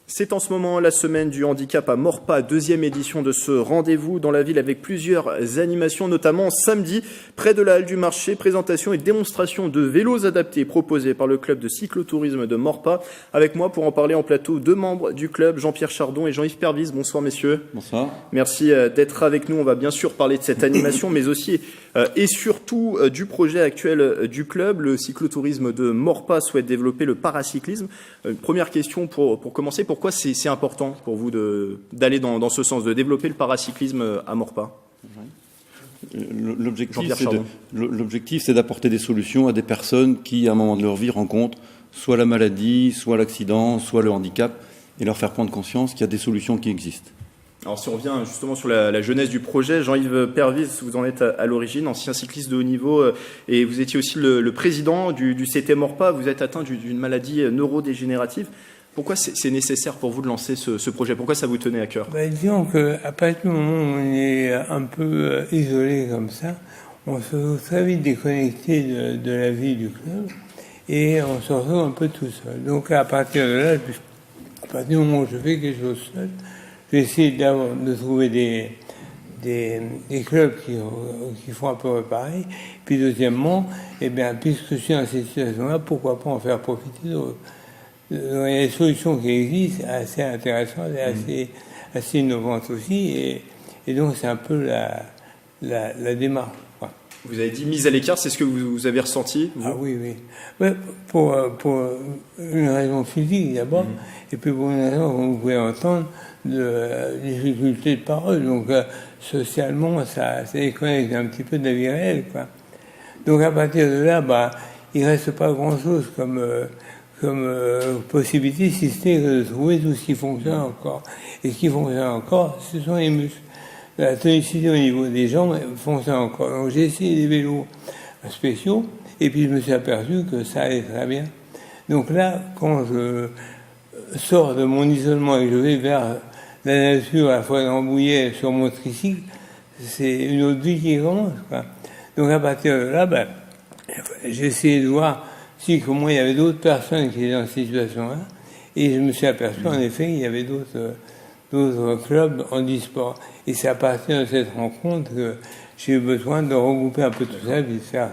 C'est en ce moment la semaine du handicap à Maurepas, deuxième édition de ce rendez-vous dans la ville avec plusieurs animations, notamment samedi, près de la halle du marché, présentation et démonstration de vélos adaptés proposés par le club de cyclotourisme de Maurepas. Avec moi pour en parler en plateau, deux membres du club, Jean-Pierre Chardon et Jean-Yves Pervis. Bonsoir messieurs. Bonsoir. Merci d'être avec nous. On va bien sûr parler de cette animation, mais aussi et surtout du projet actuel du club. Le cyclotourisme de Maurepas souhaite développer le paracyclisme. Première question pour commencer, pourquoi c'est important pour vous d'aller dans ce sens, de développer le paracyclisme à Maurepas? L'objectif, c'est d'apporter des solutions à des personnes qui, à un moment de leur vie, rencontrent soit la maladie, soit l'accident, soit le handicap, et leur faire prendre conscience qu'il y a des solutions qui existent. Alors si on revient justement sur la jeunesse du projet, Jean-Yves Pervis, vous en êtes à l'origine, ancien cycliste de haut niveau, et vous étiez aussi le président du CT Maurepas. Vous êtes atteint d'une maladie neurodégénérative. Pourquoi c'est nécessaire pour vous de lancer ce projet? Pourquoi ça vous tenait à cœur? Disons qu'à partir du moment où on est un peu isolé comme ça, on se retrouve très vite déconnecté de la vie du club et on se retrouve un peu tout seul. Donc à partir de là, à partir du moment où je fais quelque chose seul, j'essaie de trouver des clubs qui font un peu pareil. Puis deuxièmement, puisque je suis dans cette situation-là, pourquoi pas en faire profiter d'autres? Il y a des solutions qui existent, assez intéressantes et assez innovantes aussi, et donc c'est un peu la démarche. Vous avez dit mise à l'écart, c'est ce que vous avez ressenti, vous? Ah oui. Ouais, pour une raison physique d'abord, et puis pour une raison, comme vous pouvez entendre, de difficulté de parole. Donc socialement, ça déconnecte un petit peu de la vie réelle, quoi. Donc à partir de là, il reste pas grand-chose comme possibilité, si c'était de trouver tout ce qui fonctionne encore. Et ce qui fonctionne encore, ce sont les muscles. La tonicité au niveau des jambes fonctionne encore. Donc j'ai essayé des vélos spéciaux, et puis je me suis aperçu que ça allait très bien. Donc là, quand je sors de mon isolement et que je vais vers la nature, à la fois d'Ambouillet sur mon tricycle, c'est une autre vie qui commence, quoi. Donc à partir de là, j'ai essayé de voir si, comme moi, il y avait d'autres personnes qui étaient dans cette situation-là, et je me suis aperçu, en effet, qu'il y avait d'autres clubs en e-sport. Et c'est à partir de cette rencontre que j'ai eu besoin de regrouper un peu tout ça et de faire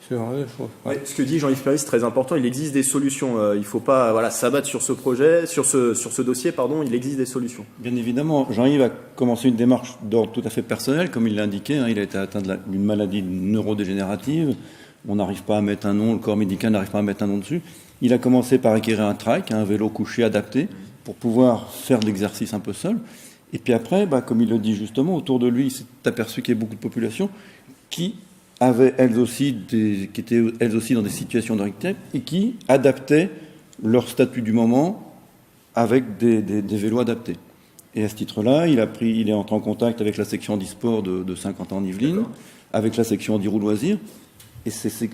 ce genre de choses. Ouais, ce que dit Jean-Yves Pervis, c'est très important. Il existe des solutions. Il ne faut pas s'abattre sur ce projet, sur ce dossier, pardon. Il existe des solutions. Bien évidemment, Jean-Yves a commencé une démarche d'ordre tout à fait personnel, comme il l'a indiqué. Il a été atteint d'une maladie neurodégénérative. On n'arrive pas à mettre un nom, le corps médical n'arrive pas à mettre un nom dessus. Il a commencé par acquérir un trike, un vélo couché adapté, pour pouvoir faire de l'exercice un peu seul. Et puis après, comme il le dit justement, autour de lui, il s'est aperçu qu'il y avait beaucoup de populations qui avaient qui étaient elles aussi dans des situations de handicap et qui adaptaient leur statut du moment avec des vélos adaptés. Et à ce titre-là, il est entré en contact avec la section d'e-sport de Saint-Quentin-en-Yvelines, avec la section d'Irou Loisirs. Et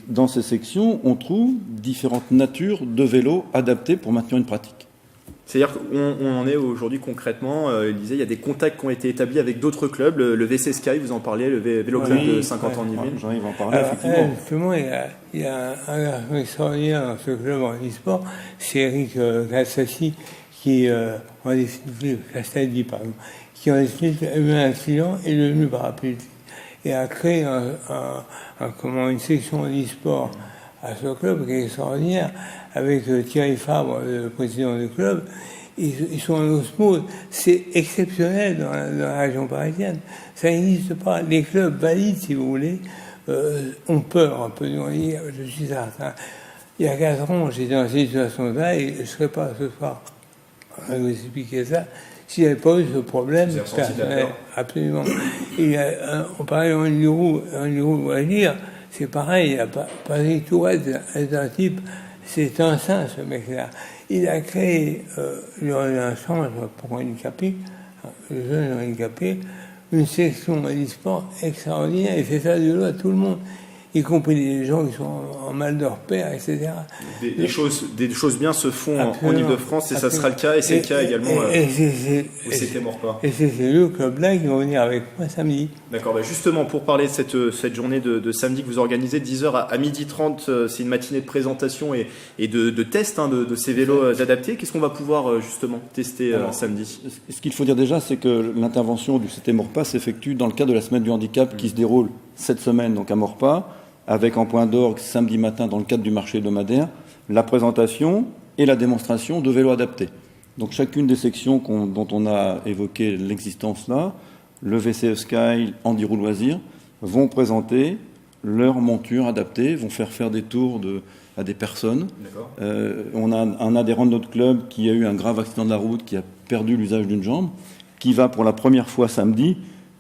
dans ces sections, on trouve différentes natures de vélos adaptés pour maintenir une pratique. C'est-à-dire qu'on en est aujourd'hui concrètement, il disait, il y a des contacts qui ont été établis avec d'autres clubs, le VC Sky, vous en parliez, le Vélo Club de Saint-Quentin-en-Yvelines. J'arrive à en parler, effectivement. Justement, il y a un garçon extraordinaire dans ce club en e-sport, c'est Eric Cassassi, qui en définitive, Castaldi, pardon, qui en définitive a eu un accident et est devenu paraplégique. Et a créé une section d'e-sport à ce club qui est extraordinaire, avec Thierry Fabre, le président du club. Ils sont en osmose. C'est exceptionnel dans la région parisienne. Ça n'existe pas. Les clubs valides, si vous voulez, ont peur un peu. Je suis certain. Il y a 4 ans, j'étais dans cette situation-là et je ne serais pas ce soir à vous expliquer ça. S'il n'y avait pas eu ce problème personnel, absolument. On parlait en Lirou Loisirs, c'est pareil, Patrick Tourette est un type, c'est un saint ce mec-là. Il a créé, un centre pour handicapés, les jeunes handicapés, une section e-sport extraordinaire, il fait faire du vélo à tout le monde. y compris des gens qui sont en mal de repère, etc. Des choses bien se font en Absolument. Ile-de-France et ça sera le cas, et c'est le cas également au CT Maurepas. Et c'est ces deux clubs-là qui vont venir avec moi samedi. D'accord, justement, pour parler de cette journée de samedi que vous organisez, 10h à 12h30, c'est une matinée de présentation et de test de ces vélos adaptés. Qu'est-ce qu'on va pouvoir justement tester samedi? Ce qu'il faut dire déjà, c'est que l'intervention du CT Maurepas s'effectue dans le cadre de la semaine du handicap qui se déroule cette semaine donc à Maurepas, avec en point d'orgue samedi matin dans le cadre du marché hebdomadaire, la présentation et la démonstration de vélos adaptés. Donc chacune des sections dont on a évoqué l'existence là, le VCE Sky, Andirou Loisirs, vont présenter leur monture adaptée, vont faire des tours à des personnes. On a un adhérent de notre club qui a eu un grave accident de la route, qui a perdu l'usage d'une jambe, qui va pour la première fois samedi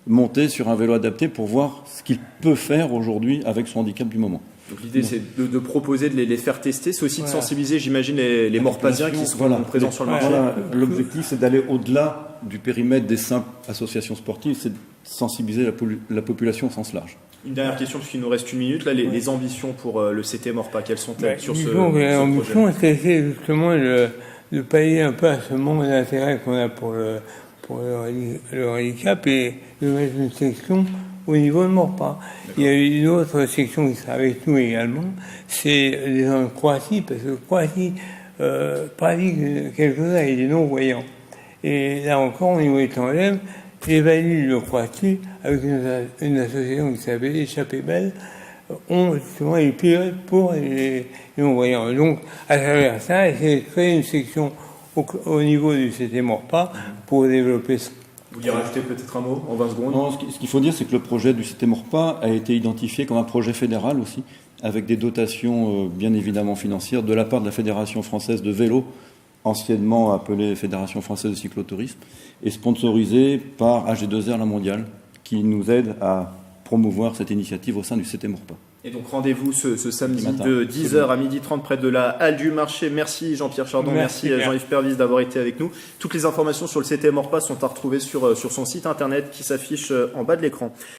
monter sur un vélo adapté pour voir ce qu'il peut faire aujourd'hui avec son handicap du moment. Donc l'idée c'est de proposer, de les faire tester, c'est aussi de sensibiliser, j'imagine, les Maurepaziens qui seront présents sur le marché. L'objectif c'est d'aller au-delà du périmètre des simples associations sportives, c'est de sensibiliser la population au sens large. Une dernière question, puisqu'il nous reste une minute. Là, les ambitions pour le CT Maurepas, quelles sont-elles sur ce projet? L'ambition, c'est justement de pallier un peu à ce manque d'intérêt qu'on a pour le handicap et de mettre une section au niveau de Maurepas. Il y a une autre section qui sera avec nous également, c'est les gens de Croatie, parce que Croatie pratique quelques-uns avec des non-voyants. Et là encore, au niveau des tandem, j'évalue le Croatie avec une association qui s'appelle Échappée Belle, ont justement les pilotes pour les non-voyants. Donc, à travers ça, essayer de créer une section au niveau du CT Maurepas pour développer ça. Vous voulez rajouter peut-être un mot en 20 secondes? Non, ce qu'il faut dire, c'est que le projet du CT Maurepas a été identifié comme un projet fédéral aussi, avec des dotations bien évidemment financières de la part de la Fédération française de vélo, anciennement appelée Fédération française de cyclotourisme, et sponsorisé par AG2R La Mondiale, qui nous aide à promouvoir cette initiative au sein du CT Maurepas. Et donc rendez-vous ce samedi de 10h à 12h30 près de la halle du marché. Merci Jean-Pierre Chardon, merci Jean-Yves Pervis d'avoir été avec nous. Toutes les informations sur le CT Maurepas sont à retrouver sur son site internet qui s'affiche en bas de l'écran.